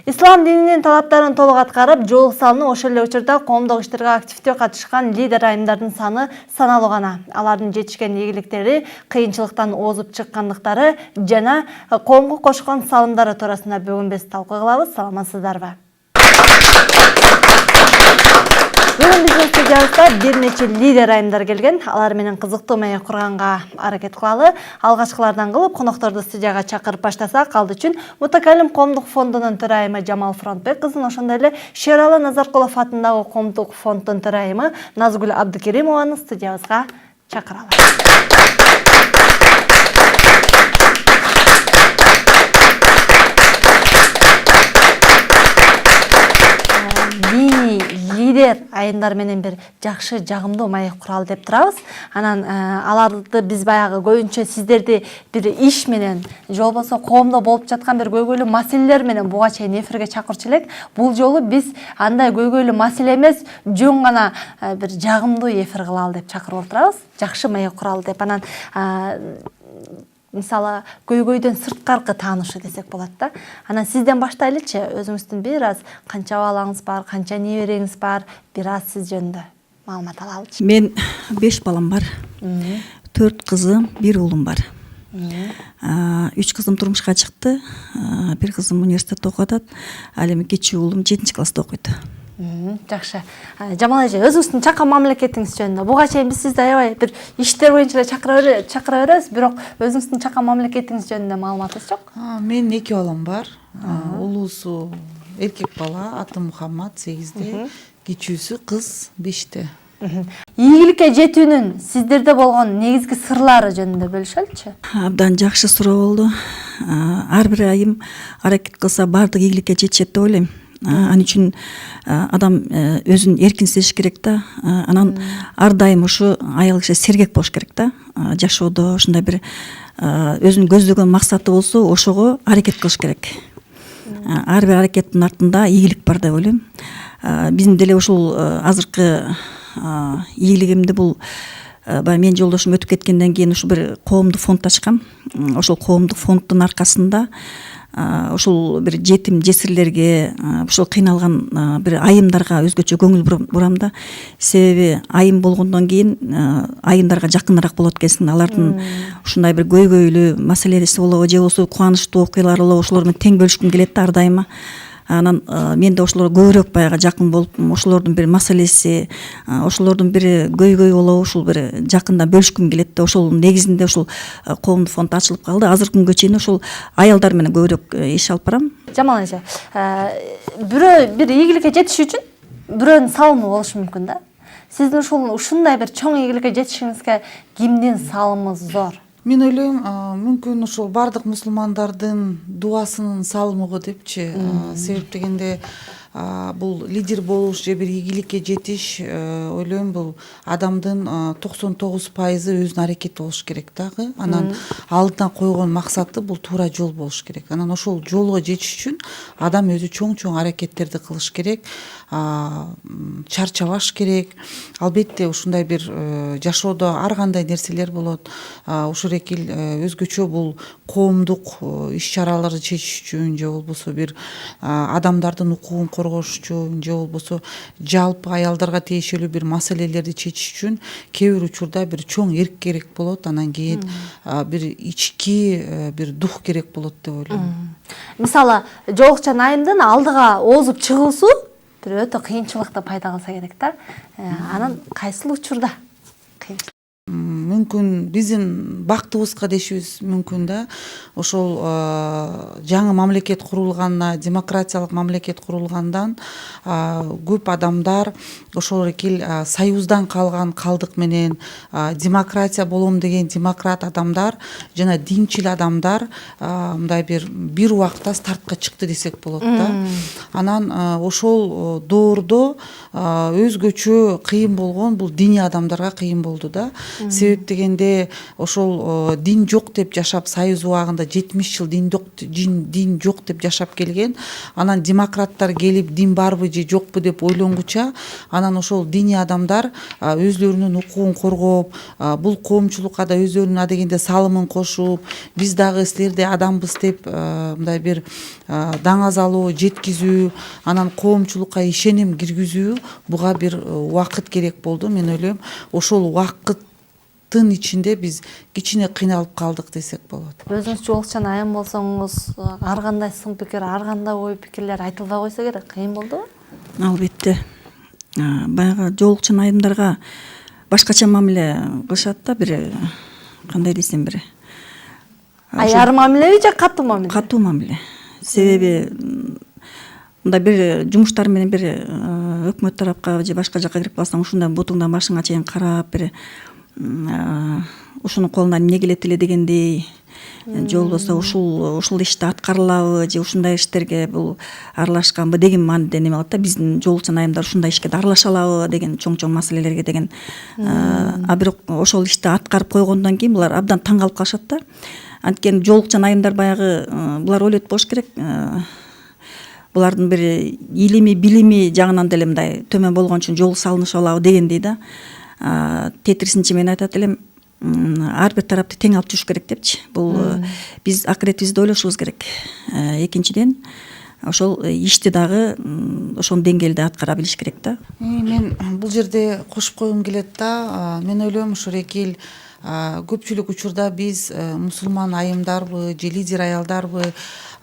Ислам дининин талаптарын толук аткарып, жол салынып, ошол эле учурда коомдук иштерге активдүү катышкан лидер айымдардын саны саналуу гана. Алардын жетишкен ийгиликтери, кыйынчылыктан озуп чыккандыктары жана коомго кошкон салымдары туурасында бүгүн биз талкуу кылабыз. Саламатсыздарбы? Бүгүн биздин студиябызда бир нече лидер айымдар келген. Алар менен кызыктуу маек курганга аракет кылалы. Алгачкылардан кылып, конокторду студияга чакырып баштасак, ал үчүн Мутакалим коомдук фондунун төрайымы Жамал Фронтбек кызын, ошондой эле Шералы Назаркулов атындагы коомдук фонддун төрайымы Назгүл Абдыкеримованы студиябызга чакыралы. Лидер айымдар менен бир жакшы жагымдуу маек куралы деп турабыз. Анан аларды биз баягы көбүнчө сиздерди бир иш менен же болбосо коомдо болуп жаткан бир көйгөйлүү маселелер менен буга чейин эфирге чакырчу элек. Бул жолу биз андай көйгөйлүү маселе эмес, жөн гана бир жагымдуу эфир кылалы деп чакырып отурабыз. Жакшы маек куралы деп. Анан мисалы көйгөйдөн сырткаркы таанышуу десек болот да. Анан сизден баштайлычы. Өзүңүздүн бир аз канча балаңыз бар, канча небереңиз бар, бир аз сиз жөнүндө маалымат алалычы. Мен 5 балам бар. 4 кызым, 1 уулум бар. 3 кызым турмушка чыкты. 1 кызым университетте окуп атат. Ал эми кичүү уулум 7-класста окуйт. Жакшы. Жамал эже, өзүңүздүн чакан мамлекетиңиз жөнүндө. Буга чейин биз сизди аябай бир иштер боюнча чакыра беребиз, бирок өзүңүздүн чакан мамлекетиңиз жөнүндө маалыматыңыз жок. Менин 2 балам бар. Улуусу эркек бала, аты Мухаммад 8-те, кичүүсү кыз 5-те. Ийгиликке жетүүнүн сиздерде болгон негизги сырлары жөнүндө бөлүшөлүчү. Абдан жакшы суроо болду. Ар бир айым аракет кылса баардык ийгиликке жетишет деп ойлойм. Ал үчүн адам өзүн эркин сезиш керек да. Анан ар дайым ушу аял киши сергек болуш керек да. Жашоодо ушундай бир өзүнүн көздөгөн максаты болсо, ошого аракет кылыш керек. Ар бир аракеттин артында ийгилик бар деп ойлойм. Биздин деле ушул азыркы ийгилигимди бул баягы менин жолдошум өтүп кеткенден кийин ушу бир коомдук фонд ачкам. Ошол коомдук фонддун аркасында ушул бир жетим жесирлерге, ушул кыйналган бир айымдарга өзгөчө көңүл бурам да. Себеби айым болгондон кийин айымдарга жакыныраак болот экенсиң. Алардын ушундай бир көйгөйлүү маселеси болобу, же болбосо кубанычтуу окуялар болобу, ошолор менен тең бөлүшкүм келет да ар дайыма. Анан мен да ошолорго көбүрөөк баягы жакын болуп, ошолордун бир маселеси, ошолордун бир көйгөйү болобу, ушул бир жакында бөлүшкүм келет да. Ошол негизинде ушул коомдук фонд ачылып калды. Азыркы күнгө чейин ушул аялдар менен көбүрөөк иш алып барам. Жамал эже, бирөө бир ийгиликке жетиш үчүн бирөөнүн салымы болушу мүмкүн да. Сиздин ушундай бир чоң ийгиликке жетишиңизге кимдин салымы зор? Мен ойлойм, мүмкүн ушул бардык мусулмандардын дуасынын салымы го депчи. Себеп дегенде бул лидер болуш же бир ийгиликке жетиш, ойлойм бул адамдын 99% өзүнүн аракети болуш керек дагы. Анан алдына койгон максаты бул туура жол болуш керек. Анан ошол жолго жетиш үчүн адам өзү чоң аракеттерди кылыш керек, чарчабаш керек. Албетте ушундай бир жашоодо ар кандай нерселер болот. Ушул экил өзгөчө бул коомдук иш-чараларды чечиш үчүн же болбосо бир адамдардын укугун коргош үчүн же болбосо жалпы аялдарга тиешелүү бир маселелерди чечиш үчүн кээ бир учурда бир чоң эрк керек болот. Анан кийин бир ички бир дух керек болот деп ойлойм. Мисалы, жолукчан айымдын алдыга озуп чыгуусу бир өтө кыйынчылыкты пайда кылса керек да. Анан кайсыл учурда мүмкүн биздин бактыбызга дешибиз мүмкүн да. Ошол жаңы мамлекет курулганына, демократиялык мамлекет курулгандан көп адамдар ошол экил союздан калган калдык менен демократия болом деген демократ адамдар жана динчил адамдар мындай бир убакта стартка чыкты десек болот да. Анан ошол доордо өзгөчө кыйын болгон бул диний адамдарга кыйын болду да. Себеп келгенде ошол дин жок деп жашап, Союз убагында 70 жыл дин жок деп жашап келген. Анан демократтар келип дин барбы же жокпу деп ойлонгуча, анан ошол диний адамдар өзлөрүнүн укугун коргоп, бул коомчулукка да өзлөрүнүн адегенде салымын кошуп, биз дагы силердей адамбыз деп мындай бир даңаз алуу, жеткизүү, анан коомчулукка ишеним киргизүү, буга бир убакыт керек болду. Мен ойлойм, ошол убакыттын ичинде биз кичине кыйналып калдык десек болот. Өзүңүз жолукчан айым болсоңуз, ар кандай сын пикир, ар кандай ой пикирлер айтылбай койсо керек, кыйын болдубу? Албетте. Баягы жолукчан айымдарга башкача мамиле кылышат да, бир кандай десем, бир Аяр мамилеби же катуу мамиле? Катуу мамиле. Себеби мындай бир жумуштар менен бир өкмөт тарапка же башка жака кирип калсаң, ушундай бутуңдан башыңа чейин карап, бир ушунун колунан эмне келет эле дегендей, же болбосо ушул ишти аткарылабы же ушундай иштерге бул аралашканбы деген мааниде неме кылат да. Биздин жолукчан айымдар ушундай ишке да аралаша алабы деген чоң маселелерге деген. А бирок ошол ишти аткарып койгондон кийин булар абдан таң калып калышат да. Анткени жолукчан айымдар баягы булар ойлойт болуш керек, булардын бир илими, билими жагынан деле мындай төмөн болгон үчүн жол салынышып алабы дегендей да. Тетирисинче мен айтат элем, ар бир тарапты тең алып жүрүш керек депчи. Бул биз акыретибизди ойлошубуз керек. Экинчиден, ошол ишти дагы ошол деңгээлде аткара билиш керек да. Мен бул жерде кошуп койгум келет да. Мен ойлойм, ушул эки көпчүлүк учурда биз мусулман айымдарбы же лидер аялдарбы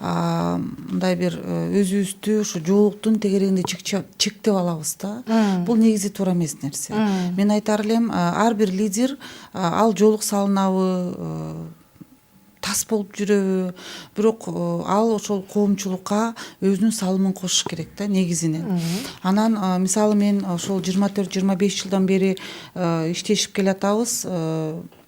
мындай бир өзүбүздү ушу жоолуктун тегерегинде чектеп алабыз да. Бул негизи туура эмес нерсе. Мен айтар элем, ар бир лидер ал жоолук салынабы, тас болуп жүрөбү, бирок ал ошол коомчулукка өзүнүн салымын кошуш керек да негизинен. Анан мисалы мен ошол 24-25 жылдан бери иштешип келатабыз.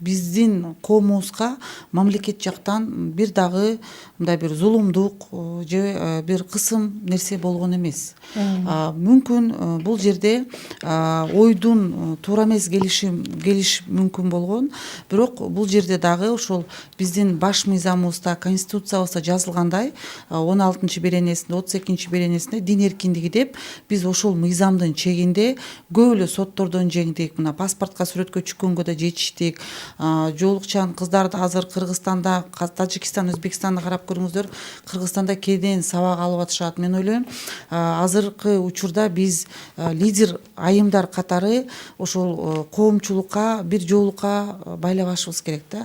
Биздин коомубузга мамлекет жактан бир дагы мындай бир зулумдук же бир кысым нерсе болгон эмес. Мүмкүн бул жерде ойдун туура эмес келиш мүмкүн болгон, бирок бул жерде дагы ошол биздин баш мыйзамыбызда, конституциябызда жазылгандай 16-беренесинде, 32-беренесинде дин эркиндиги деп биз ошол мыйзамдын чегинде көп эле соттордон жеңдик. Мына паспортко сүрөткө чыккөнгө да жетиштик. Жоолукчан кыздарды азыр Кыргызстанда, Тажикстан, Өзбекстанды карап көрүңүздөр, Кыргызстанда кээден сабак алып атышат. Мен ойлойм, азыркы учурда биз лидер айымдар катары ошол коомчулукка бир жоолукка байлабашыбыз керек да.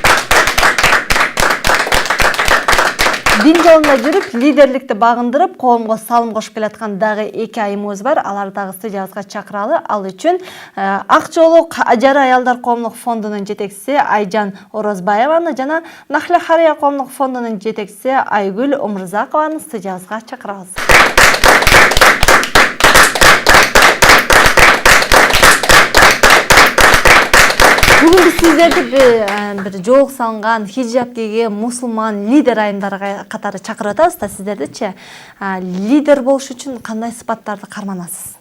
Дин жолунда жүрүп, лидерликти багындырып, коомго салым кошуп келаткан дагы эки айымыбыз бар. Алар дагы студиябызга чакыралы. Ал үчүн Ак жоолук Ажар аялдар коомдук фондунун жетекчиси Айжан Орозбаеваны жана Нахля Хария коомдук фондунун жетекчиси Айгүл Омурзакованы студиябызга чакырабыз. Бүгүн биз сиздерди бир жоолук салынган, хиджаб кийген мусулман лидер айымдар катары чакырып атабыз да. Сиздердичи лидер болуш үчүн кандай сыпаттарды карманасыз?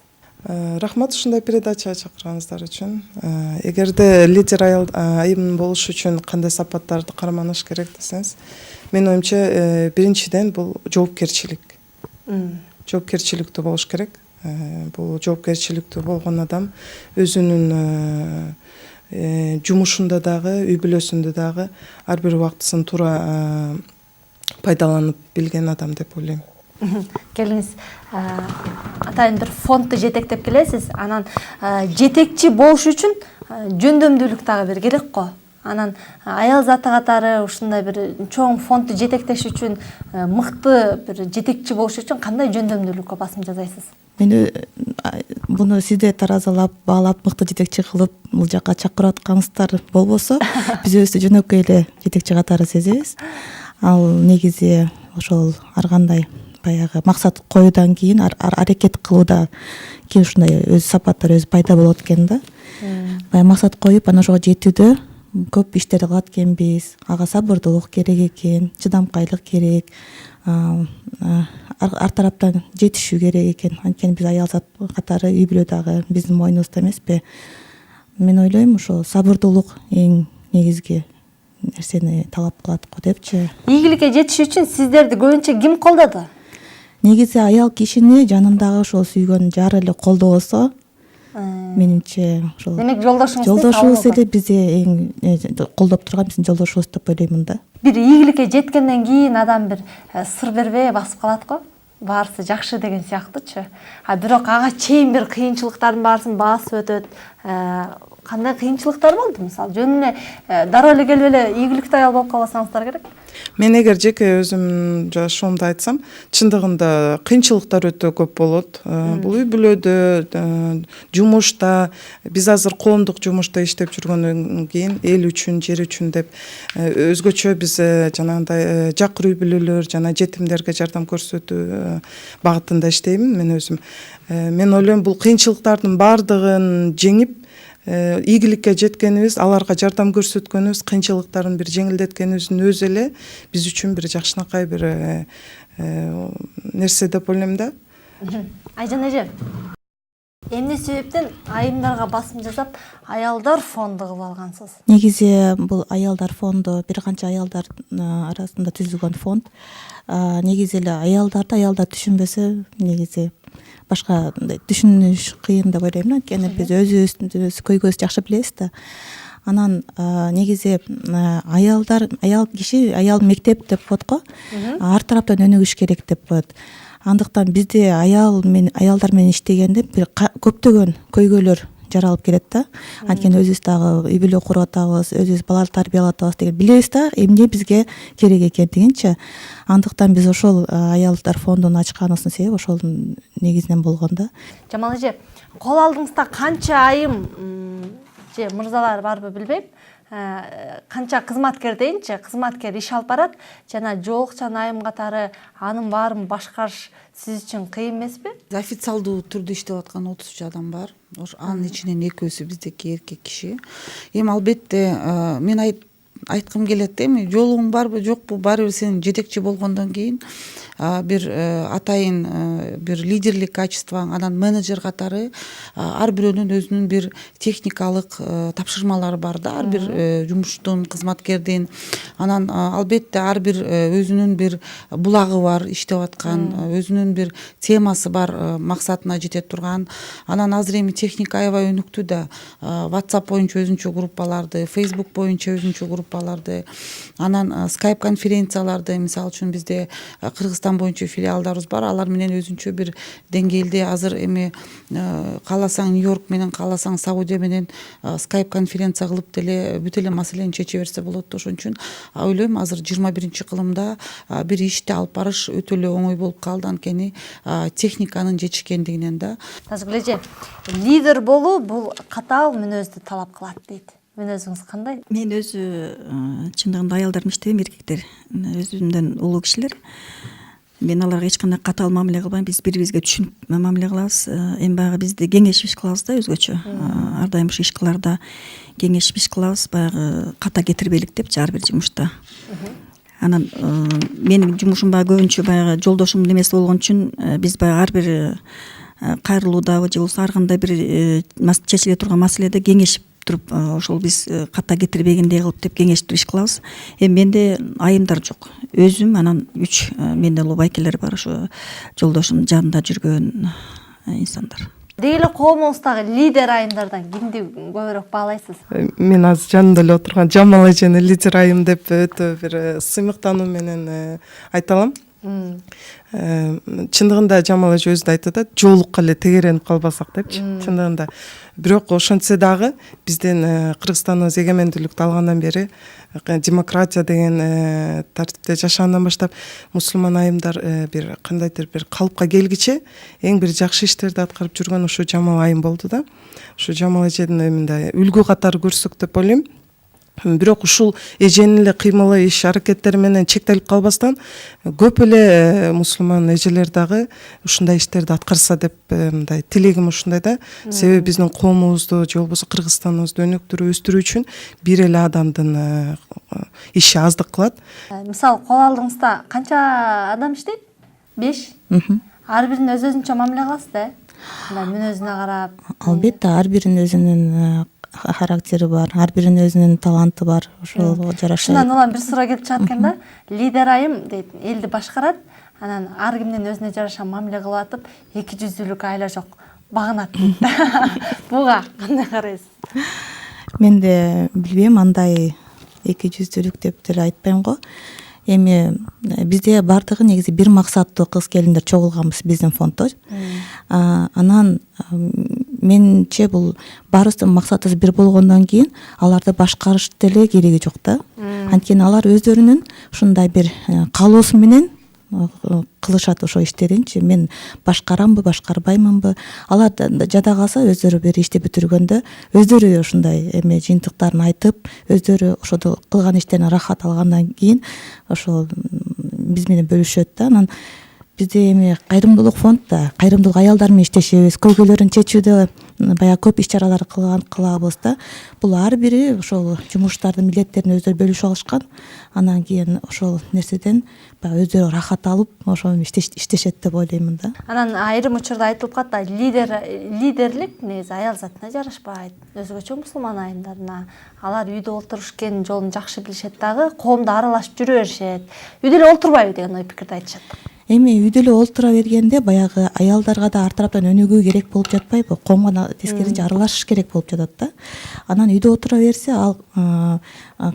Рахмат ушундай передачага чакырганыңыздар үчүн. Эгерде лидер айым болуш үчүн кандай сапаттарды карманыш керек десеңиз, менин оюмча биринчиден бул жоопкерчилик. Жоопкерчиликтүү болуш керек. Бул жоопкерчиликтүү болгон адам өзүнүн жумушунда дагы, үй бүлөсүндө дагы ар бир убактысын туура пайдаланып билген адам деп ойлойм. Келиңиз, атайын бир фондду жетектеп келесиз. Анан жетекчи болуш үчүн жөндөмдүүлүк дагы бир керек го. Анан аял заты катары ушундай бир чоң фондду жетектеш үчүн, мыкты бир жетекчи болуш үчүн кандай жөндөмдүүлүккө басым жасайсыз? Мени буну сизде таразалап, баалап, мыкты жетекчи кылып бул жакка чакырып аткансыздар болбосо, биз өзүбүздү жөнөкөй эле жетекчи катары сезебиз. Ал негизи ошол ар кандай баягы максат коюудан кийин аракет кылууда кийин ушундай өз сапаттар өзү пайда болот экен да. Баягы максат коюп, анан ошого жетүүдө көп иштер кылат экенбиз. Ага сабырдуулук керек экен, чыдамкайлык керек. Ар тараптан жетишүү керек экен. Анткени биз аял зат катары үй бүлө дагы биздин мойнубузда эмеспи. Мен ойлойм, ошо сабырдуулук эң негизги нерсени талап кылат го депчи. Ийгиликке жетиш үчүн сиздерди көбүнчө ким колдоду? Негизи аял кишини жанындагы ошол сүйгөн жары эле колдобосо, менимче ошол Демек жолдошуңуз жолдошубуз эле бизди эң колдоп турган биздин жолдошубуз деп ойлоймун да. бир ийгиликке жеткенден кийин адам бир сыр бербей басып калат го. Баарысы жакшы деген сыяктуучу. А бирок ага чейин бир кыйынчылыктардын баарысын басып өтөт. Кандай кыйынчылыктар болду? Мисалы, жөн эле дароо эле келип эле ийгиликтүү аял болуп калбасаңыздар керек. Мен эгер жеке өзүм жашоомду айтсам, чындыгында кыйынчылыктар өтө көп болот. Бул үй бүлөдө, жумушта, биз азыр коомдук жумушта иштеп жүргөндөн кийин эл үчүн, жер үчүн деп өзгөчө биз жанагындай жакыр үй бүлөлөр жана жетимдерге жардам көрсөтүү багытында иштеймин мен өзүм. Мен ойлойм, бул кыйынчылыктардын баардыгын жеңип ийгиликке жеткенибиз, аларга жардам көрсөткөнүбүз, кыйынчылыктарын бир жеңилдеткенибиздин өзү эле биз үчүн бир жакшынакай бир нерсе деп ойлойм да. Айжан эже, эмне себептен айымдарга басым жасап, аялдар фонду кылып алгансыз? Негизи бул аялдар фонду бир канча аялдар арасында түзүлгөн фонд. Негизи эле аялдар түшүнбөсө, негизи башка түшүнүш кыйын деп ойлойм. Анткени биз өзүбүз көйгөйүбүздү жакшы билебиз да. Анан негизи аял киши аял мектеп деп коет го. Ар тараптан өнүгүш керек деп коет. Андыктан бизде аялдар менен иштегенде бир көптөгөн көйгөйлөр жаралып келет да. Анткени өзүбүз дагы үй бүлө куруп атабыз, өзүбүз бала тарбиялап атабыз деген билебиз да, эмне бизге керек экендигинчи. Андыктан биз ошол аялдар фондун ачканыбыздын себеби ошол негизинен болгон да. Жамал эже, кол алдыңызда канча айым же мырзалар барбы билбейм. Канча кызматкер дейинчи, кызматкер иш алып барат жана жоокчан айым катары анын баарын башкарыш сиз үчүн кыйын эмеспи? Официалдуу түрдө иштеп аткан 33 адам бар. Анын ичинен экөөсү биздики эркек киши. Эми албетте мен айткым келет да, эми жолуң барбы жокпу, баары бир сен жетекчи болгондон кийин бир атайын бир лидерлик качествоң, анан менеджер катары ар бирөөнүн өзүнүн бир техникалык тапшырмалары бар да, ар бир жумуштун, кызматкердин. Анан албетте ар бир өзүнүн бир булагы бар, иштеп аткан, өзүнүн бир темасы бар, максатына жете турган. Анан азыр эми техника аябай өнүктү да. WhatsApp боюнча өзүнчө группаларды, Facebook боюнча өзүнчө группаларды, анан Skype конференцияларды, мисалы үчүн бизде Кыргызстан боюнча филиалдарыбыз бар. Алар менен өзүнчө бир деңгээлде азыр эми кааласаң Нью-Йорк менен, кааласаң Саудия менен Skype конференция кылып деле бүт эле маселени чече берсе болот. Ошон үчүн ойлойм, азыр 21-кылымда бир ишти алып барыш өтө эле оңой болуп калды, анткени техниканын жетишкендигинен да. Назгүл эже, лидер болуу бул катаал мүнөздү талап кылат дейт. Мүнөзүңүз кандай? Мен өзү чындыгында аялдар иштебейм, эркектер өзүмдөн улуу кишилер. Мен аларга эч кандай катаал мамиле кылбайм, биз бири бирибизге түшүнүп мамиле кылабыз. Эми баягы бизде кеңешип иш кылабыз да, өзгөчө. Ар дайым ушу ишкыларда кеңешип иш кылабыз, баягы ката кетирбейлик депчи ар бир жумушта. Анан менин жумушум баягы көбүнчө баягы жолдошумдун эмеси болгон үчүн биз баягы ар бир кайрылуудабы же болбосо ар кандай бир чечиле турган маселеде кеңешип туруп, ошол биз ката кетирбегендей кылып деп кеңешип туруп иш кылабыз. Эми менде айымдар жок. Өзүм анан 3 менден улуу байкелер бар, ошо жолдошумдун жанында жүргөн инсандар. Деги эле коомубуздагы лидер айымдардан кимди көбүрөөк баалайсыз? Мен азыр жанымда эле отурган Жамал эжени лидер айым деп өтө бир сыймыктануу менен айта алам. Чындыгында Жамал эже өзү да айтат да, жоолукка эле тегеренип калбасак депчи. Чындыгында. Бирок ошентсе дагы биздин Кыргызстаныбыз эгемендүүлүктү алгандан бери демократия деген тартипте жашагандан баштап мусулман айымдар бир кандайдыр бир калыпка келгиче эң бир жакшы иштерди аткарып жүргөн ушу Жамал айым болду да. Ушу Жамал эжедин мындай үлгү катары көрсөк деп ойлойм. Бирок ушул эженин эле кыймылы, иш аракеттери менен чектелип калбастан көп эле мусулман эжелер дагы ушундай иштерди аткарса деп мындай тилегим ушундай да. Себеби биздин коомубузду же болбосо Кыргызстаныбызды өнүктүрүү, өстүрүү үчүн бир эле адамдын иши аздык кылат. Мисалы, кол алдыңызда канча адам иштейт? 5. Ар бирин өзүнчө мамиле кыласыз да? Мындай мүнөзүнө карап. Албетте ар биринин өзүнүн характери бар, ар биринин өзүнүн таланты бар, ошого жараша. Шундан улам бир суроо келип чыгат экен да. Лидер айым дейт, элди башкарат, анан ар кимдин өзүнө жараша мамиле кылып атып, эки жүздүүлүк айла жок, багынат дейт. Буга кандай карайсыз? Мен де билбейм, андай эки жүздүүлүк деп деле айтпайм го. Эми бизде бардыгы негизи бир максаттуу кыз келиндер чогулганбыз биздин фонддо. Анан менче бул баарыбыздын максатыбыз бир болгондон кийин аларды башкарыш деле кереги жок да. Анткени алар өздөрүнүн ушундай бир каалоосу менен кылышат ошо иштеринчи. Мен башкарамбы, башкарбаймынбы? Алар жада калса өздөрү бир ишти бүтүргөндө өздөрү ушундай эме жыйынтыктарын айтып, өздөрү ошодо кылган иштеринен рахат алгандан кийин ошол биз менен бөлүшөт да. Анан бизде эми кайрымдуулук фонд да, кайрымдуулук аялдар менен иштешебиз, көйгөйлөрүн чечүүдө баягы көп иш чаралар кылабыз да. Бул ар бири ошол жумуштардын милдеттерин өздөрү бөлүшүп алышкан. Анан кийин ошол нерседен баягы өздөрү рахат алып, ошол иштешет деп ойлоймун да. Анан айрым учурда айтылып калат да, лидерлик негизи аял затына жарашпайт. Өзгөчө мусулман айымдарына. Алар үйдө олтуруш экен жолун жакшы билишет дагы, коомдо аралашып жүрө беришет. Үйдө эле олтурбайбы деген ой пикирди айтышат. Эми үйдө эле олтура бергенде баягы аялдарга да ар тараптан өнүгүү керек болуп жатпайбы? Коомго тескерисинче аралашыш керек болуп жатат да. Анан үйдө отура берсе, ал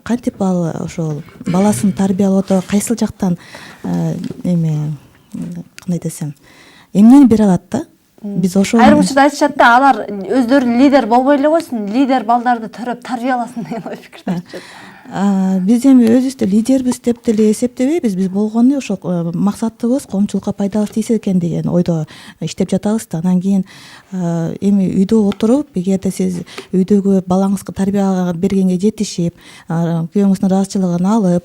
кантип ал ошол баласын тарбиялоодо кайсыл жактан эме кандай десем, эмнени бере алат да? Биз ошол Айрым учурда айтышат да, алар өздөрү лидер болбой эле койсун, лидер балдарды төрөп тарбияласын деген ой пикирди айтышат. Биз эми өзүбүздү лидербиз деп деле эсептебейбиз. Биз болгону ошол максатыбыз коомчулукка пайдалуу тийсе экен деген ойдо иштеп жатабыз да. Анан кийин эми үйдө отуруп, эгерде сиз үйдөгү балаңызга тарбия бергенге жетишип, күйөөңүздүн ыраазычылыгын алып,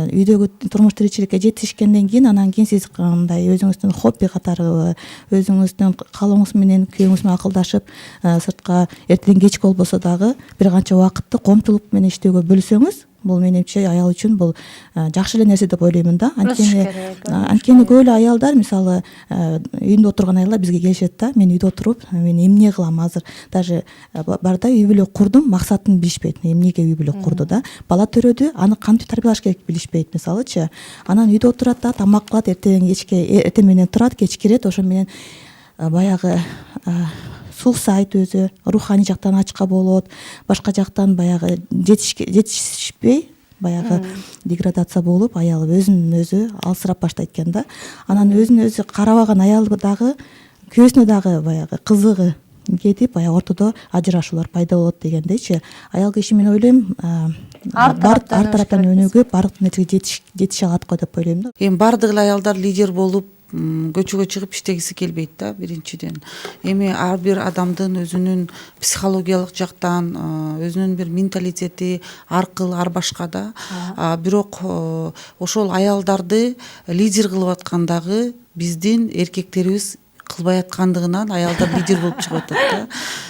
үйдөгү турмуш тиричиликке жетишкенден кийин, анан кийин сиз кандай өзүңүздүн хобби катары, өзүңүздүн каалооңуз менен күйөөңүз менен акылдашып, сыртка эртеден кечке болбосо дагы бир канча убакытты коомчулук менен иштөөгө бөлүсөңүз, бул менимче аял үчүн бул жакшы эле нерсе деп ойлоймун да. Анткени көп эле аялдар, мисалы, үйүндө отурган аялдар бизге келишет да, мен үйдө отуруп, мен эмне кылам азыр? Даже бар да, үй бүлө курдум, максатын билишпейт, эмнеге үй бүлө курду да. Бала төрөдү, аны кантип тарбиялаш керек билишпейт, мисалычы. Анан үйдө отурат да, тамак кылат, эртеден кечке, эртең менен турат, кеч кирет, ошо менен баягы сулсайт, өзү руханий жактан ачка болот, башка жактан баягы жетишпей, баягы деградация болуп, аял өзүнүн өзү алсырап баштайт экен да. Анан өзүн өзү карабаган аял дагы, күйөөсүнө дагы баягы кызыгы кетип, баягы ортодо ажырашуулар пайда болот дегендейчи. Аял киши, мен ойлойм, ар тараптан өнүгүп, бардык нерсеге жетише алат го деп ойлойм да. Эми бардык эле аялдар лидер болуп көчөгө чыгып иштегиси келбейт да, биринчиден. Эми ар бир адамдын өзүнүн психологиялык жактан, өзүнүн бир менталитети ар кыл, ар башка да. Бирок ошол аялдарды лидер кылып аткандагы биздин эркектерибиз кылбай аткандыгынан аялдар лидер болуп чыгып атат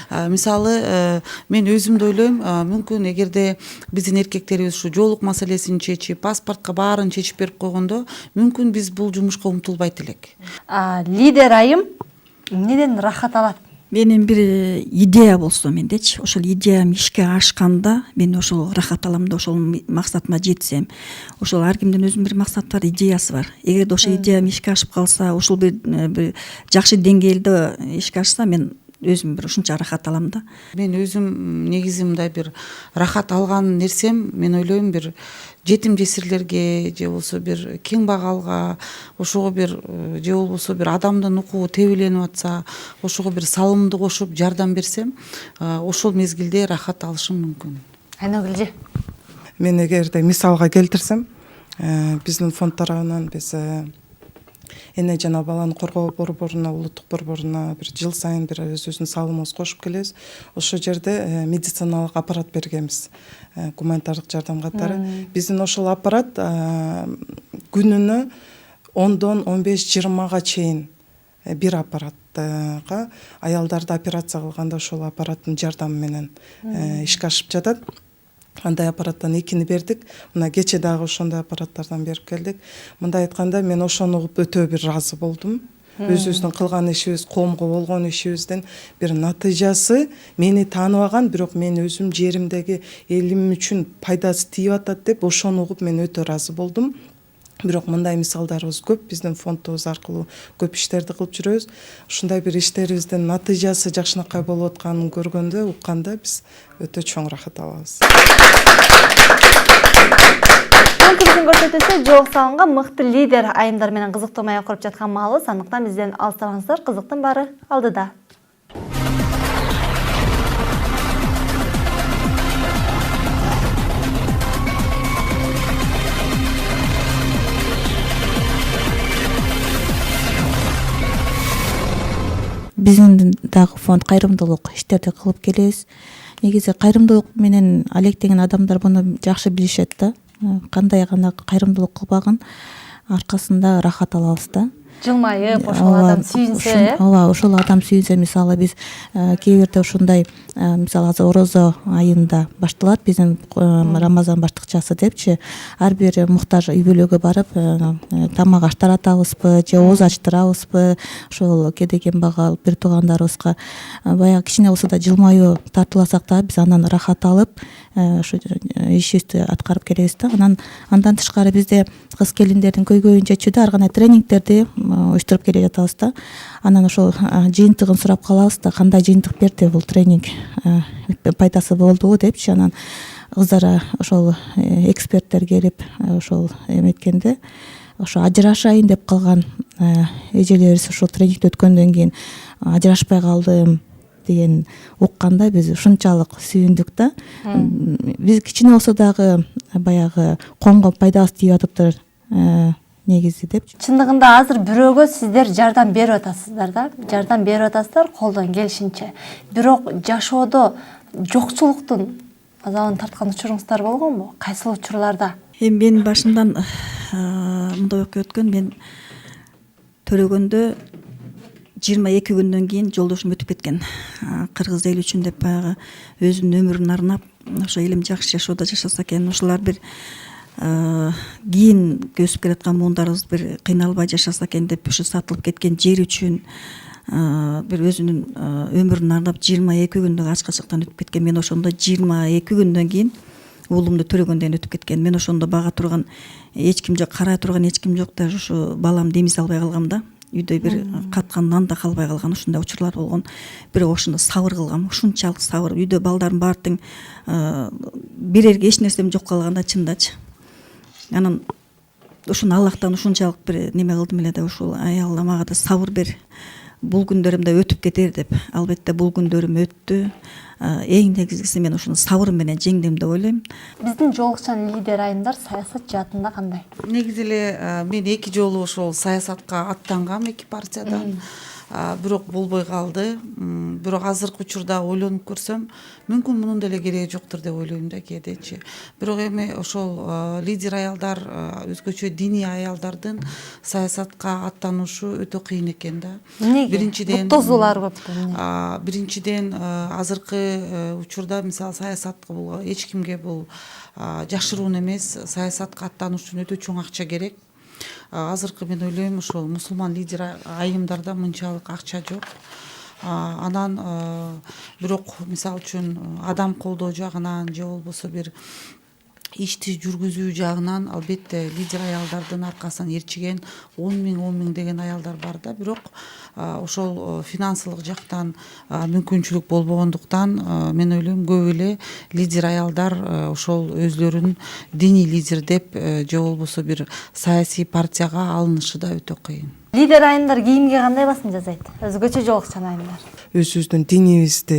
да. Мисалы, мен өзүмдү ойлойм, мүмкүн эгерде биздин эркектерибиз ушу жоолук маселесин чечип, паспортко баарын чечип берип койгондо, мүмкүн биз бул жумушка умтулбайт элек. Лидер айым эмнеден рахат алат? Менин бир идея болсо мендечи, ошол идеям ишке ашканда мен ошол рахат алам да, ошол максатыма жетсем. Ошол ар кимдин өзүнүн бир максаты бар, идеясы бар. Эгерде ошол идеям ишке ашып калса, ошол бир жакшы деңгээлде ишке ашса, мен өзүм бир ушунча рахат алам да. Мен өзүм негизи мындай бир рахат алган нерсем, мен ойлойм, бир жетим жесирлерге же болбосо бир кең багалга, ошого бир же болбосо бир адамдын укугу тебеленип атса, ошого бир салымды кошуп жардам берсем, ошол мезгилде рахат алышым мүмкүн. Айнагүлжи. Мен эгерде мисалга келтирсем, биздин фонд тарабынан биз эне жана баланы коргоо борборуна, улуттук борборуна бир жыл сайын бир өзүбүздүн салымыбызды кошуп келебиз. Ошол жерде медициналык аппарат бергенбиз, гуманитардык жардам катары. Биздин ошол аппарат күнүнө 10дон 15-20га чейин бир аппаратка аялдарды операция кылганда ошол аппараттын жардамы менен ишке ашып жатат. Андай аппараттан 2-ни бердик. Мына кече дагы ошондой аппараттардан берип келдик. Мындай айтканда, мен ошону угуп өтө бир ыраазы болдум. өзүбүздүн кылган ишибиз, коомго болгон ишибиздин бир натыйжасы. Мени тааныбаган, бирок мен өзүм жеримдеги элим үчүн пайдасы тийип атат деп ошону угуп мен өтө ыраазы болдум. Бирок мындай мисалдарыбыз көп, биздин фондубуз аркылуу көп иштерди кылып жүрөбүз. Ушундай бир иштерибиздин натыйжасы жакшынакай болуп атканын көргөндө, укканда биз өтө чоң рахат алабыз. Конкурстун көрсөтүүсү жол салынган мыкты лидер айымдар менен кызыктуу маек куруп жаткан маалы, андыктан бизден алыстабаңыздар, кызыктын баары алдыда. Биздин дагы фонд кайрымдуулук иштерди кылып келебиз. Негизи кайрымдуулук менен алектеген адамдар буну жакшы билишет да. Кандай гана кайрымдуулук кылбагын аркасында рахат алабыз да. Жылмайып, ошол адам сүйүнсө, ооба, ошол адам сүйүнсө, мисалы биз кээ бирде ушундай, мисалы азыр орозо айында башталат, биздин Рамазан баштыкчасы депчи, ар бир муктаж үй бүлөгө барып, тамак аш таратабызбы, же ооз ачтырабызбы, ошол кээде кембагал бир туугандарыбызга баягы кичине болсо да жылмаюу тартууласак да, биз андан рахат алып, ошо ишибизди аткарып келебиз да. Андан тышкары бизде кыз келиндердин көйгөйүн чечүүдө ар кандай тренингтерди уюштуруп келе жатабыз да. Анан ошол жыйынтыгын сурап калабыз да, кандай жыйынтык берди бул тренинг, пайдасы болдубу депчи. Анан кыздар ошол эксперттер келип ошол эметкенде, ошо ажырашайын деп калган эжелерибиз ошол тренингди өткөндөн кийин ажырашпай калдым деген укканда биз ушунчалык сүйүндүк да. Биз кичине болсо дагы баягы коомго пайдабыз тийип атыптыр негизи депчи. Чындыгында азыр бирөөгө сиздер жардам берип атасыздар да. Жардам берип атасыздар колдон келишинче. Бирок жашоодо жокчулуктун азабын тарткан учуруңуздар болгонбу? Кайсыл учурларда? Эми менин башымдан мындай окуя өткөн. Мен төрөгөндө 22 күндөн кийин жолдошум өтүп кеткен. Кыргыз эли үчүн деп баягы өзүнүн өмүрүн арнап, ошо элим жакшы жашоодо жашаса экен, ошолар бир кийин өсүп келаткан муундарыбыз бир кыйналбай жашаса экен деп ушу сатылып кеткен жер үчүн бир өзүнүн өмүрүн арнап 22 күндүк ачкачыктан өтүп кеткен. Мен ошондо 22 күндөн кийин уулумду төрөгөндөн өтүп кеткен. Мен ошондо бага турган эч ким жок, карай турган эч ким жок, даже ушу балам демис албай калгам да. Үйдө бир каткан нан да калбай калган, ушундай учурлар болгон. Бирок ошондо сабыр кылгам, ушунчалык сабыр. Үйдө балдарым бар тең, берерге эч нерсем жок калганда чындачы. Анан ушуну Аллахтан ушунчалык бир неме кылдым эле да, ушул ай Алла мага да сабыр бер. Бул күндөрүм да өтүп кетер деп. Албетте бул күндөрүм өттү. Эң негизгиси мен ушуну сабыр менен жеңдим деп ойлойм. Биздин жолукчан лидер айымдар саясат жаатында кандай? Негизи эле мен 2 жолу ошол саясатка аттангам 2 партиядан. Бирок болбой калды. Бирок азыркы учурда ойлонуп көрсөм, мүмкүн мунун деле кереги жоктур деп ойлойм да кээдечи. Бирок эми ошол лидер аялдар, өзгөчө диний аялдардын саясатка аттанушу өтө кыйын экен да. Биринчиден тозулар көп. Биринчиден азыркы учурда мисалы саясатка бул эч кимге бул жашыруун эмес, саясатка аттануш үчүн өтө чоң акча керек. Азыркы мен ойлойм ошол мусулман лидер айымдарда мынчалык акча жок. Анан бирок мисалы үчүн адам колдоо жагынан же болбосо бир ишти жүргүзүү жагынан албетте лидер аялдардын аркасынан ээрчиген 10 миң деген аялдар бар да. Бирок ошол финансылык жактан мүмкүнчүлүк болбогондуктан мен ойлойм көп эле лидер аялдар ошол өзлөрүн диний лидер деп же болбосо бир саясий партияга алынышы да өтө кыйын. Лидер айымдар кийимге кандай басым жасайт? Өзгөчө жолукчан айымдар. Өзүбүздүн динибизди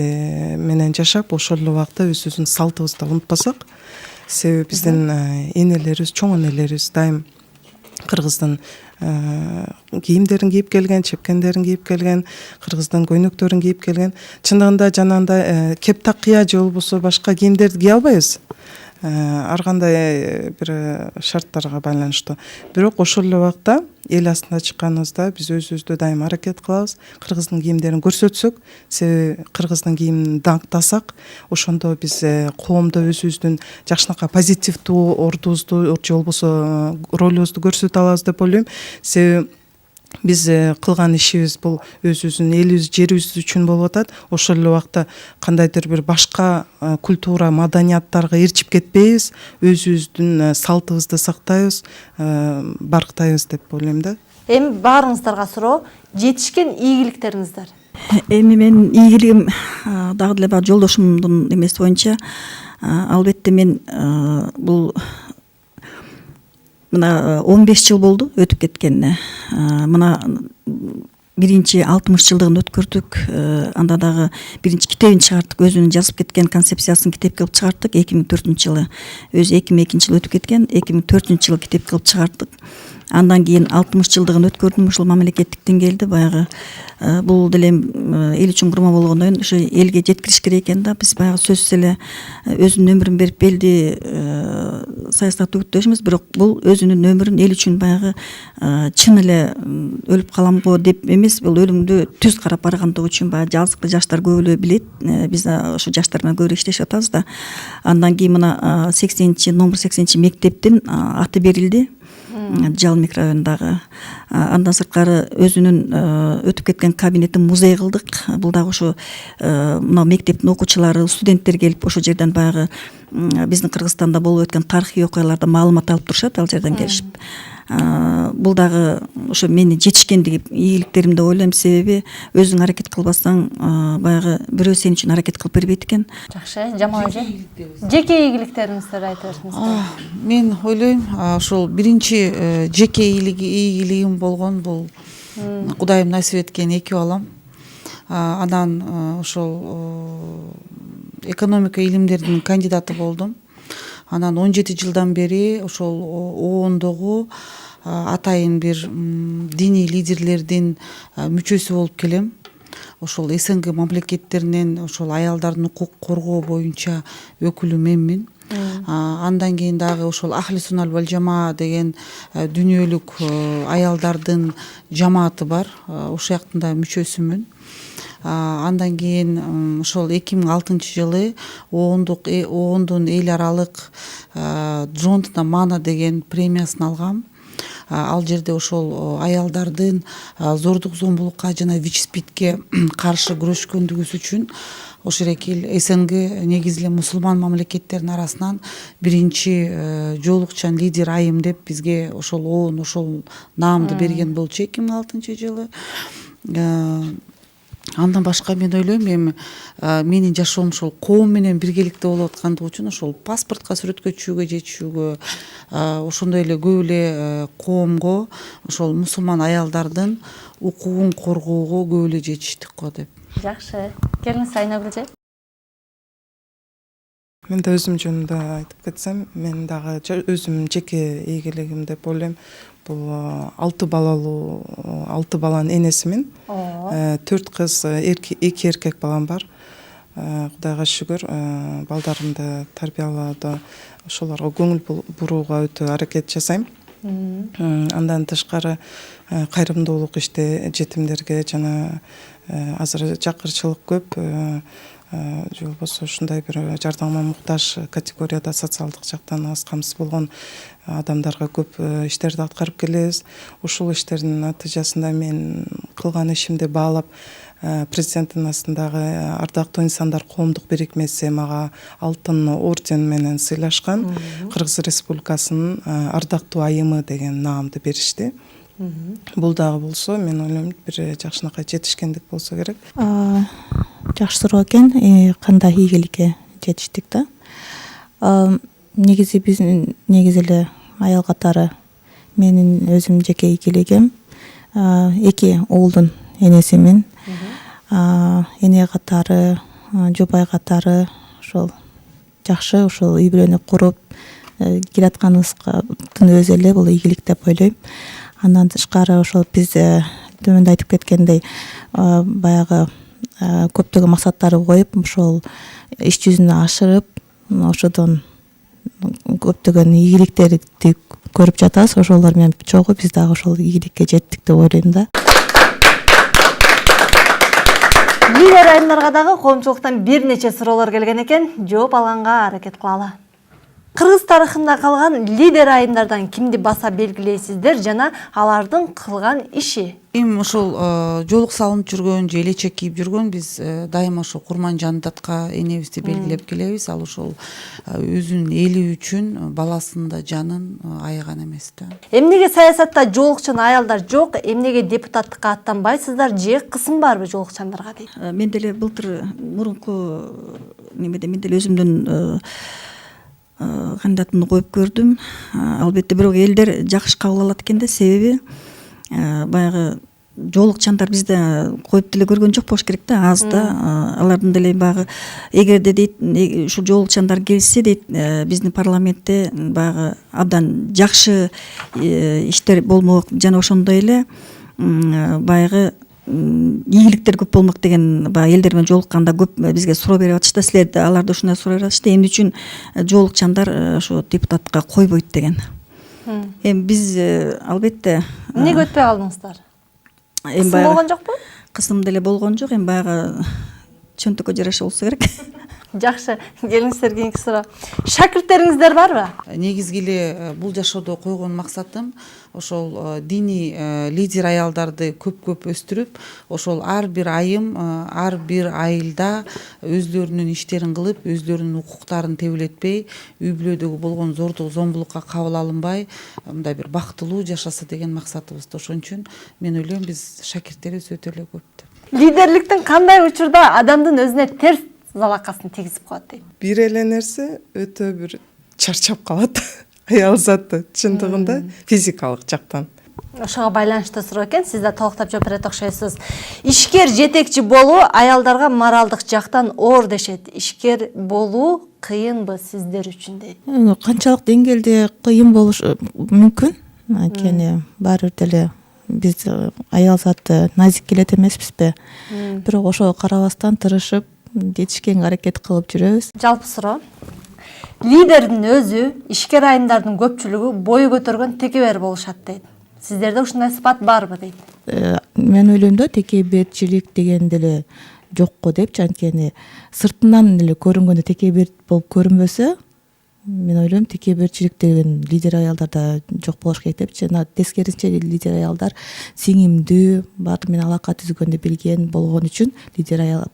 менен жашап, ошол эле убакта өзүбүздүн салтыбызды унутпасак, себеби биздин энелерибиз, чоң энелерибиз дайым кыргыздын кийимдерин кийип келген, чепкендерин кийип келген, кыргыздын көйнөктөрүн кийип келген. Чындыгында жанагындай кептакыя же болбосо башка кийимдерди кие албайбыз. Ар кандай бир шарттарга байланыштуу. Бирок ошол эле убакта эл астына чыкканыбызда биз өзүбүздү дайым аракет кылабыз. Кыргыздын кийимдерин көрсөтсөк, себеби кыргыздын кийимин даңктасак, ошондо биз коомдо өзүбүздүн жакшынакай позитивдүү ордубузду же болбосо ролубузду көрсөтө алабыз деп ойлойм. Себеби биз кылган ишибиз бул өзүбүздүн элибиз, жерибиз үчүн болуп атат. Ошол эле убакта кандайдыр бир башка культура, маданияттарга ээрчип кетпейбиз, өзүбүздүн салтыбызды сактайбыз, барктайбыз деп ойлойм да. Эми баарыңыздарга суроо, жетишкен ийгиликтериңиздер. Эми менин ийгилигим дагы деле баягы жолдошумдун эмеси боюнча, албетте мен бул мына 15 жыл болду өтүп кеткенине. Мына биринчи 60 жылдыгын өткөрдүк. Анда дагы биринчи китебин чыгарттык. Өзүнүн жазып кеткен концепциясын китеп кылып чыгарттык. 2004-жылы. Өзү 2002-жылы өтүп кеткен. 2004-жылы китеп кылып чыгарттык. Андан кийин 60 жылдыгын өткөрдүм ушул мамлекеттик деңгээлде. Баягы бул деле эл үчүн курма болгондон кийин ушу элге жеткириш керек экен да. Биз баягы сөзсүз эле өзүнүн өмүрүн берип элди саясатта үгүттөшүбүз, бирок бул өзүнүн өмүрүн эл үчүн баягы чын эле өлүп калам го деп эмес, бул өлүмдү түз карап баргандыгы үчүн баягы жазыктуу жаштар көп эле билет. Биз ошо жаштар менен көбүрөөк иштешип атабыз да. Андан кийин мына номер 80 мектептин аты берилди. Жал микрорайонундагы. Андан сырткары өзүнүн өтүп кеткен кабинетин музей кылдык. Бул дагы ошо мына мектептин окуучулары, студенттер келип ошол жерден баягы биздин Кыргызстанда болуп өткөн тарыхый окуялардан маалымат алып турушат, ал жерден келишип. Бул дагы ошо мени жетишкендиги ийгиликтерим деп ойлойм, себеби өзүң аракет кылбасаң баягы бирөө сен үчүн аракет кылып бербейт экен. Жакшы, Жамал эже. Жеке ийгиликтериңизди айтып берсеңиз. Мен ойлойм, ошол биринчи жеке ийгилигим болгон бул Кудайым насип эткен 2 балам. Анан ошол экономика илимдеринин кандидаты болдум. Анан 17 жылдан бери ошол оондогу атайын бир диний лидерлердин мүчөсү болуп келем. Ошол СНГ мамлекеттеринен ошол аялдардын укук коргоо боюнча өкүлү менмин. Андан кийин дагы ошол Ахли Суннал вал Жамаа деген дүйнөлүк аялдардын жамааты бар. Ошол жактын да мүчөсүмүн. Андан кийин ошол 2006-жылы оондун эл аралык Джонтона Мана деген премиясын алгам. Ал жерде ошол аялдардын зордук зомбулукка жана ВИЧ-СПИДке каршы күрөшкөндүгүбүз үчүн ошол эле СНГ негизи эле мусулман мамлекеттердин арасынан биринчи жоолукчан лидер айым деп бизге ошол оон ошол наамды берген болчу 2006-жылы. Андан башка мен ойлойм, эми менин жашоом ошол коом менен биргеликте болуп аткандыгы үчүн ошол паспортко сүрөткө түшүүгө жетишүүгө, ошондой эле көп эле коомго ошол мусулман аялдардын укугун коргоого көп эле жетиштик го деп. Жакшы. Келиңиз Айнагүл эже. Мен да өзүм жөнүндө айтып кетсем, мен дагы өзүм жеке ийгилигим деп ойлойм. Бул 6 баланын энесимин. 4 кыз, 2 эркек балам бар. Кудайга шүгүр, балдарымды тарбиялоодо ошолорго көңүл бурууга өтө аракет жасайм. Андан тышкары кайрымдуулук иште жетимдерге жана азыр жакырчылык көп, же болбосо ушундай бир жардамга муктаж категорияда социалдык жактан аз камсыз болгон адамдарга көп иштерди аткарып келебиз. Ушул иштердин натыйжасында мен кылган ишимди баалап президенттин астындагы ардактуу инсандар коомдук бирикмеси мага алтын орден менен сыйлашкан. Кыргыз Республикасынын ардактуу айымы деген наамды беришти. Бул дагы болсо, мен ойлойм, бир жакшынакай жетишкендик болсо керек. Жакшы суроо экен, кандай ийгиликке жетиштик да. Негизи биздин эле аял катары менин өзүм жеке ийгилигим 2 уулдун энесимин. Эне катары, жубай катары ошол жакшы ошол үй бүлөнү куруп келатканыбыздын өзү эле бул ийгилик деп ойлойм. Андан тышкары ошол биз төмөндө айтып кеткендей баягы көптөгөн максаттарды коюп, ошол иш жүзүнө ашырып, ошодон көптөгөн ийгиликтерди көрүп жатабыз. Ошолор менен чогуу биз дагы ошол ийгиликке жеттик деп ойлойм да. Лидер айымдарга дагы коомчулуктан бир нече суроолор келген экен, жооп алганга аракет кылалы. Кыргыз тарыхында калган лидер айымдардан кимди баса белгилейсиздер жана алардын кылган иши? Эми ошол жоолук салынып жүргөн же элечек кийип жүргөн биз дайыма ошо Курманжан Датка энебизди белгилеп келебиз. Ал ошол өзүнүн эли үчүн баласын да жанын аяган эмес да. Эмнеге саясатта жоолукчан аялдар жок, эмнеге депутаттыкка аттанбайсыздар же кысым барбы жоолукчандарга дейт. Мен деле былтыр мурунку немеде мен деле өзүмдүн кандидатымды коюп көрдүм. Албетте бирок элдер жакшы кабыл алат экен да, себеби баягы жоолукчандар бизде коюп деле көргөн жок болуш керек да, аз да. Алардын деле баягы эгерде дейт ушул жоолукчандар келсе дейт биздин парламентте баягы абдан жакшы иштер болмок жана ошондой эле баягы ийгиликтер көп болмок деген баягы элдер менен жолукканда көп бизге суроо берип атышты да, силер да аларды ушундай суроо берип атышты, эмне үчүн жоолукчандар ошо депутатка койбойт деген. Эми биз албетте Эмнеге өтпөй калдыңыздар? эми Кысым баягы болгон жокпу? кысым деле болгон жок, эми баягы чөнтөккө жараша болсо керек. Жакшы, келиңиздер кийинки суроо. Шакирттериңиздер барбы? Негизги эле бул жашоодо койгон максатым ошол диний лидер аялдарды көп өстүрүп, ошол ар бир айым, ар бир айылда өзлөрүнүн иштерин кылып, өзлөрүнүн укуктарын тебелетпей, үй бүлөдөгү болгон зордук зомбулукка кабыл алынбай, мындай бир бактылуу жашаса деген максатыбыз. Ошон үчүн мен ойлойм биз шакирттерибиз өтө эле көп деп. Лидерликтин кандай учурда адамдын өзүнө терс залакасын тийгизип коет дейт. Бир эле нерсе өтө бир чарчап калат. Аял заты чындыгында физикалык жактан. Ошого байланыштуу суроо экен, сиз да толуктап жооп берет окшойсуз. Ишкер жетекчи болуу аялдарга моралдык жактан оор дешет. Ишкер болуу кыйынбы сиздер үчүн дейт. Канчалык деңгээлде кыйын болушу мүмкүн? Анткени баары бир деле биз аял заты назик келет эмеспизби? Бирок ошого карабастан тырышып, жетишкенге аракет кылып жүрөбүз. Жалпы суроо. Лидердин өзү, ишкер айымдардын көпчүлүгү бою көтөргөн текебер болушат дейт. Сиздерде ушундай сыпат барбы дейт. Мен ойлойм да, текеберчилик деген деле жокко депчи, анткени сыртынан эле көрүнгөндө текебер болуп көрүнбөсө, мен ойлойм текеберчилик деген лидер аялдарда жок болуш керек депчи. Тескерисинче лидер аялдар сиңимдүү, баары менен алака түзгөндө билген болгон үчүн лидер аял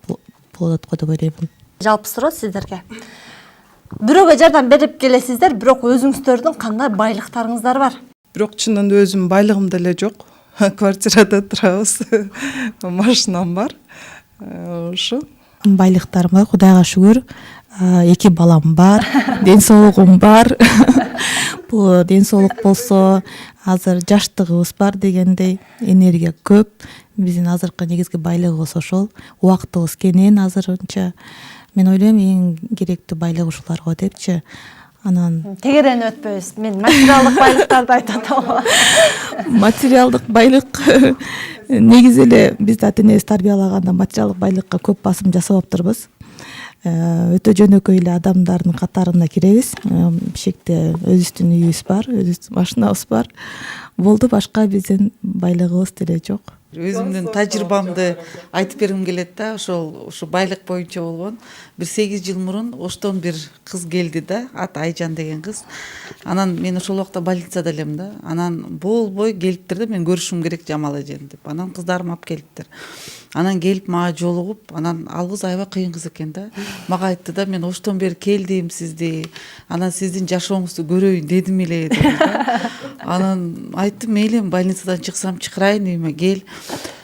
болот го деп ойлойм. Жалпы суроо сиздерге. Бирөөгө жардам берип келесиздер, бирок өзүңүздөрдүн кандай байлыктарыңыздар бар? Бирок чынында өзүм байлыгым деле жок. Квартирада турабыз. Машинам бар. Ошо. Байлыктарым бар, Кудайга шүгүр. 2 балам бар, ден соолугум бар. Бул ден соолук болсо, азыр жаштыгыбыз бар дегендей, энергия көп. Биздин азыркы негизги байлыгыбыз ошол. Убактыбыз кенен азырынча. Мен ойлойм эң керектүү байлык ушулар го депчи. Анан Тегерени өтпөйбүз. Мен материалдык байлыктарды айтып атам. Материалдык байлык негизи эле бизди ата-энебиз тарбиялаганда материалдык байлыкка көп басым жасап аптырбыз. Өтө жөнөкөй эле адамдардын катарына киребиз. Бишекте өзүбүздүн үйүбүз бар, өзүбүздүн машинабыз бар. Болду, башка биздин байлыгыбыз деле жок. Өзүмдүн тажрыйбамды айтып бергим келет да, ушу байлык боюнча болгон. Бир 8 жыл мурун Оштон бир кыз келди да, аты Айжан деген кыз. Анан мен ошол убакта больницада элем да. Анан болбой келиптир да, мен көрүшүм керек Жамал эжени деп. Анан кыздарым алып келиптир. Анан келип мага жолугуп, анан ал кыз аябай кыйын кыз экен да. Мага айтты да, мен Оштон бери келдим сизди. Анан сиздин жашооңузду көрөйүн дедим эле деди да. Анан айттым, мейли больницадан чыксам чакырайын үйүмө кел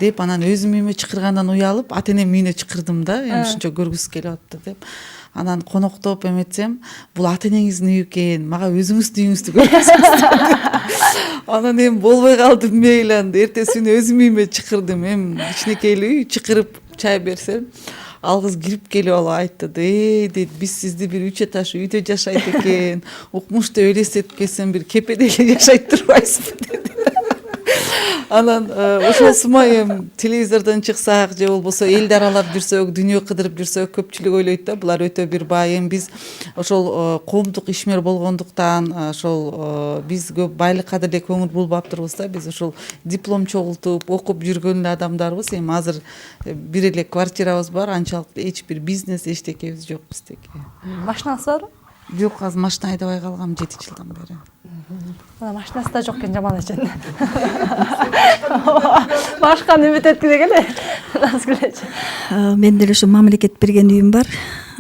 деп. Анан өзүм үйүмө чакыргандан уялып, ата-энем үйүнө чакырдым да. Эми ушунча көргүсү келип атты деп. Анан коноктоп эметсем, бул ата-энеңиздин үйү экен, мага өзүңүздүн үйүңүздү көрсөтсүңүз. Анан эми болбой калды, мейли анда эртеси күнү өзүм үйүмө чакырдым. Эми кичинекей үй чакырып чай берсем, ал кыз кирип келип алып айтты да, дейт, биз сизди бир 3 этаж үйдө жашайт экен, укмушту элестетип келсем бир кепеде эле жашайт турбайсызбы деди. Анан ошол сумай эми телевизордон чыксак же болбосо элди аралап жүрсөк, дүйнө кыдырып жүрсөк, көпчүлүк ойлойт да, булар өтө бир бай. Эми биз ошол коомдук ишмер болгондуктан ошол биз көп байлыкка деле көңүл бурбаптырбыз да. Биз ошол диплом чогултуп, окуп жүргөн эле адамдарбыз. Эми азыр бир эле квартирабыз бар, анчалык эч бир бизнес эчтекебиз жок биздеги. Машинаңыз барбы? Жок, азыр машина айдабай калгам 7 жылдан бери. Мына машинасы да жок экен, жаман экен. Башканы үмүт эткилеген Назгүлчү. Мен деле ушу мамлекет берген үйүм бар.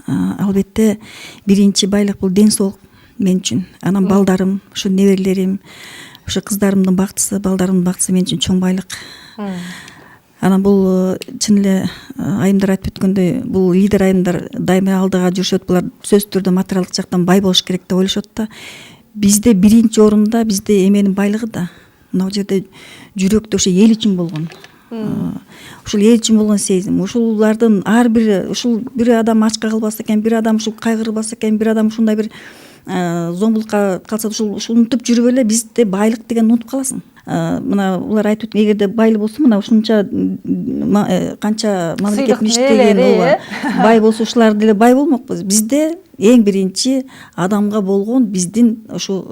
Албетте биринчи байлык бул ден соолук мен үчүн. Анан балдарым, ушу неберелерим, ушу кыздарымдын бактысы, балдарымдын бактысы мен үчүн чоң байлык. Анан бул чын эле айымдар айтып өткөндөй, бул лидер айымдар дайыма алдыга жүрүшөт, булар сөзсүз түрдө материалдык жактан бай болуш керек деп ойлошот да. Бизде биринчи орунда бизде эменин байлыгы да. Мына жерде жүрөктө ошо эл үчүн болгон. Ушул эл үчүн болгон сезим, ушулардын ар бири, ушул бир адам ачка калбаса экен, бир адам ушул кайгырбаса экен, бир адам ушундай бир зомбулукка калса ушул унутуп жүрүп эле бизде байлык деген унутуп каласың. Мына улар айтып өткөн, эгерде байлы болсо, мына ушунча канча мамлекет иштеген, бай болсо ушулар деле бай болмокпу. Бизде эң биринчи адамга болгон биздин ушу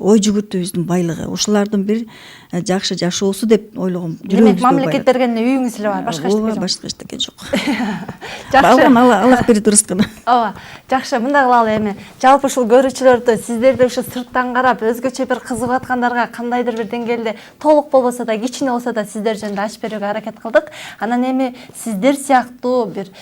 ой жүгүртүүбүздүн байлыгы, ушулардын бир жакшы жашоосу деп ойлогом. Демек мамлекет бергенде үйүңүз эле бар, башка эчтеке жок. Башка эчтеке жок. Жакшы. Аллах берет рызкын. Ооба, жакшы. Мындай кылалы эми. Жалпы ушул көрүүчүлөрдү сиздерди ушу сырттан карап өзгөчө бир кызыгып аткандарга кандайдыр бир деңгээлде толук болбосо да, кичине болсо да сиздер жөнүндө ачып берүүгө аракет кылдык. Анан эми сиздер сыяктуу бир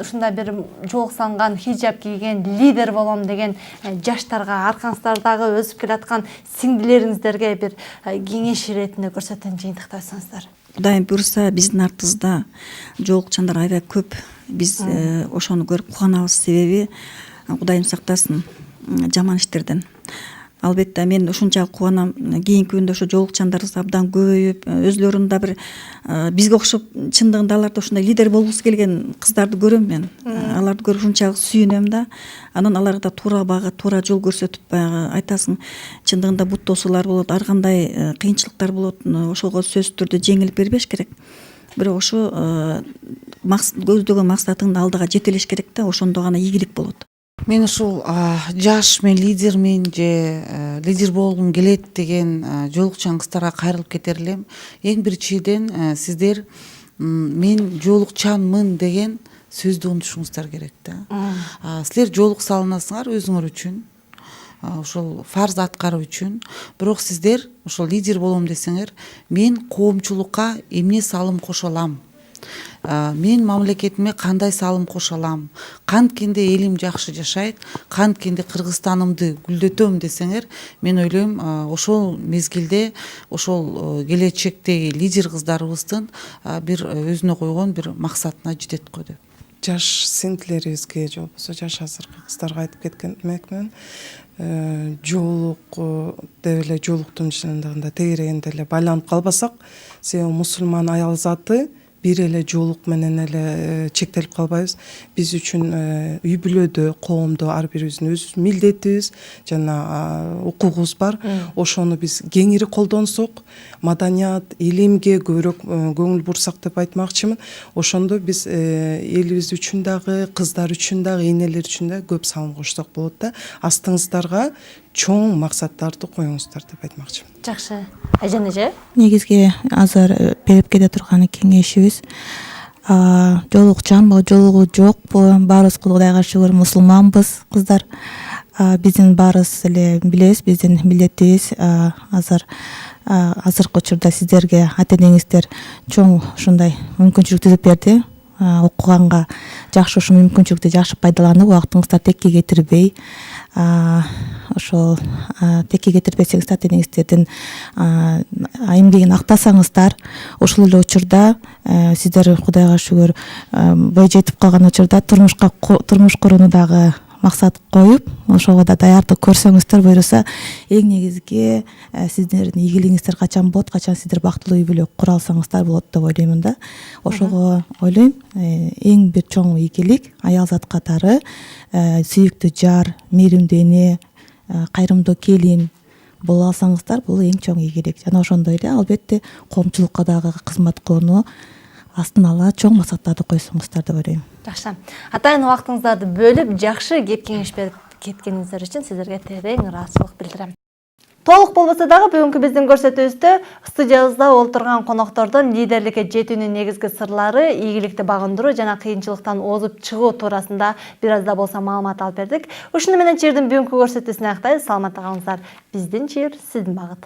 ушундай бир жоок санган, хижаб кийген, лидер болом деген жаштарга, аркаңыздардагы өсүп келаткан сиңдилериңиздерге бир кеңеш иретинде көрсөтөн жыйынтыктасаңыздар. Кудайым буйруса, биздин артыбызда жоолукчандар аябай көп. Биз ошону көрүп кубанабыз, себеби Кудайым сактасын жаман иштерден. Албетте мен ушунчалык кубанам. Кийинки күндө ошо жоолукчандарыбыз абдан көбөйүп, өзлөрүндө бир бизге окшоп чындыгында аларда ушундай лидер болгусу келген кыздарды көрөм мен. Аларды көрүп ушунчалык сүйүнөм да. Анан аларга туура багыт, туура жол көрсөтүп, баягы айтасың, чындыгында бут тосуулар болот, ар кандай кыйынчылыктар болот, ошого сөзсүз түрдө жеңилип бербеш керек. Бирок ошо көздөгөн максатыңды алдыга жете элеш керек да, ошондо гана ийгилик болот. Мен ушул жаш мен лидермен же лидер болгум келет деген жоолукчан кыздарга кайрылып кетер элем. Эң биринчиден сиздер мен жоолукчанмын деген сөздү унутушуңуздар керек да. Силер жоолук салынасыңар өзүңөр үчүн, ошол фарз аткаруу үчүн. Бирок сиздер ошол лидер болом десеңер, мен коомчулукка эмне салым кошо алам? Мен мамлекетиме кандай салым кошо алам? Канткенде элим жакшы жашайт, канткенде Кыргызстанымды гүлдөтөм десеңер, мен ойлойм, ошол мезгилде ошол келечектеги лидер кыздарыбыздын бир өзүнө койгон бир максатына жетет го деп. Жаш сиңдилерибизге же болбосо жаш азыркы кыздарга айтып кеткен эмекмин. Жоолук деп эле жоолуктун чындыгында тегерегинде эле байланып калбасак, себеби мусулман аял заты бир эле жоолук менен эле чектелип калбайбыз. Биз үчүн үй бүлөдө, коомдо ар бирибиздин өз милдетибиз жана укугубуз бар. Ошону биз кеңири колдонсок, маданият, илимге көбүрөөк көңүл бурсак деп айтмакчымын. Ошондо биз элибиз үчүн дагы, кыздар үчүн дагы, энелер үчүн да көп салым кошсок болот да. Астыңыздарга чоң максаттарды коюңуздар деп айтмакчымын. Жакшы. Айжан эже? Негизги азыр берип кете турган кеңешибиз жоолукчан жоолугу жокпу, баарыбыз Кудайга шүгүр мусулманбыз, кыздар. Биздин баарыбыз эле билебиз, биздин милдетибиз азыркы учурда сиздерге ата-энеңиздер чоң ушундай мүмкүнчүлүк түзүп берди. Окуганга жакшы ушул мүмкүнчүлүктү жакшы пайдаланып, убактыңызды текке кетирбей, ошол текке кетирбесеңиз, ата-энеңиздердин эмгегин актасаңыздар, ошол эле учурда сиздер Кудайга шүгүр бой жетип калган учурда турмуш курууну дагы максат коюп, ошого да даярдык көрсөңүздөр буйруса, эң негизги сиздердин ийгилигиңиздер качан болот, качан сиздер бактылуу үй бүлө кура алсаңыздар болот деп ойлоймун да. Ошого ойлойм, эң бир чоң ийгилик аял зат катары сүйүктүү жар, мээримдүү эне, кайрымдуу келин боло алсаңыздар, бул эң чоң ийгилик. Жана ошондой эле албетте коомчулукка дагы кызмат кылууну астына ала чоң максаттарды койсоңуздар деп ойлойм. Жакшы. Атайын убактыңыздарды бөлүп, жакшы кеп кеңеш берип кеткениңиздер үчүн сиздерге терең ыраазычылык билдирем. Толук болбосо дагы бүгүнкү биздин көрсөтүүбүздө студиябызда олтурган коноктордон лидерликке жетүүнүн негизги сырлары, ийгиликти багындыруу жана кыйынчылыктан озуп чыгуу туурасында бир аз да болсо маалымат алып бердик. Ушуну менен чирдин бүгүнкү көрсөтүүсүн аяктайбыз. Саламатта калыңыздар. Биздин чир, сиздин багыт.